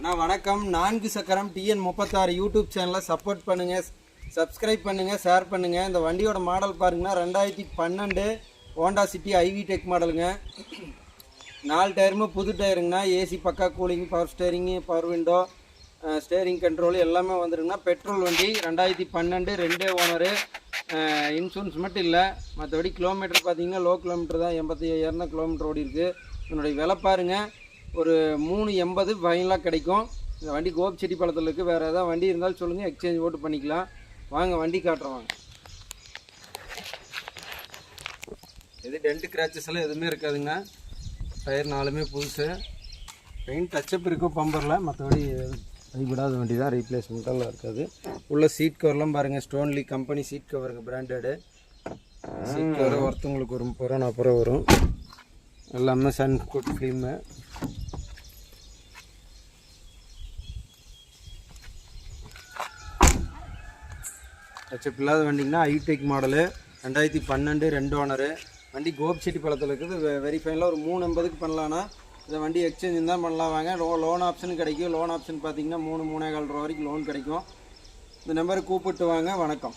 அண்ணா வணக்கம். 4 சக்கரம் TN36 YouTube சேனலை சப்போர்ட் பண்ணுங்கள், சப்ஸ்கிரைப் பண்ணுங்கள், ஷேர் பண்ணுங்கள். இந்த வண்டியோட மாடல் பாருங்கன்னா 2012 ஹோண்டா சிட்டி ஐவி டெக் மாடலுங்க. 4 டயருமே புது டயருங்கண்ணா. ஏசி பக்கா, cooling, power steering, power window, steering control எல்லாமே வந்துருங்கண்ணா. பெட்ரோல் வண்டி 2012, 2 ஓனரு. இன்சூரன்ஸ் மட்டும் இல்லை, மற்றபடி கிலோமீட்டர் பார்த்தீங்கன்னா லோ கிலோமீட்டர் தான், 85,000 கிலோமீட்டர் ஓடி இருக்குது. இதனுடைய விலை பாருங்கள், ஒரு 380 ஃபைனலாக கிடைக்கும். இந்த வண்டி கோபிச்செட்டிப்பாளையத்தில் இருக்குது. வேறு ஏதாவது வண்டி இருந்தாலும் சொல்லுங்கள், எக்ஸ்சேஞ்ச் ஓட்டு பண்ணிக்கலாம். வாங்க வண்டி காட்டுறோம். வாங்க. எது டென்ட் கிராச்சஸ் எல்லாம் எதுவுமே இருக்காதுங்க. டயர் 4மே புதுசு. பெயிண்ட் டச்சப் இருக்கும் பம்பரில், மற்றபடி அடிபடாத வண்டி தான், ரீப்ளேஸ்மெண்ட்டெல்லாம் இருக்காது. உள்ள சீட் கவர்லாம் பாருங்கள், ஸ்டோன்லி கம்பெனி சீட் கவருங்க, பிராண்டடு சீட் கவர். ஒருத்தவங்களுக்கு ஒரு 30 ரூபா 40 ரூபா வரும். எல்லாமே சன் குட் ஃபிலிமு. டச்சப் இல்லாத வண்டிங்கன்னா ஐடெக் மாடலு, 2012, 2 ஓனரு. வண்டி கோபிச்செட்டிப்பாளையத்தில் இருக்குது. வெரிஃபைனில் ஒரு 380க்கு பண்ணலான்னா இந்த வண்டி எக்ஸ்சேஞ்ச் தான் பண்ணலாம். வாங்க. லோன் ஆப்ஷன் கிடைக்கும். லோன் ஆப்ஷன் பார்த்தீங்கன்னா 3-3.25 ரூபா வரைக்கும் லோன் கிடைக்கும். இந்த நம்பருக்கு கூப்பிட்டு வாங்க. வணக்கம்.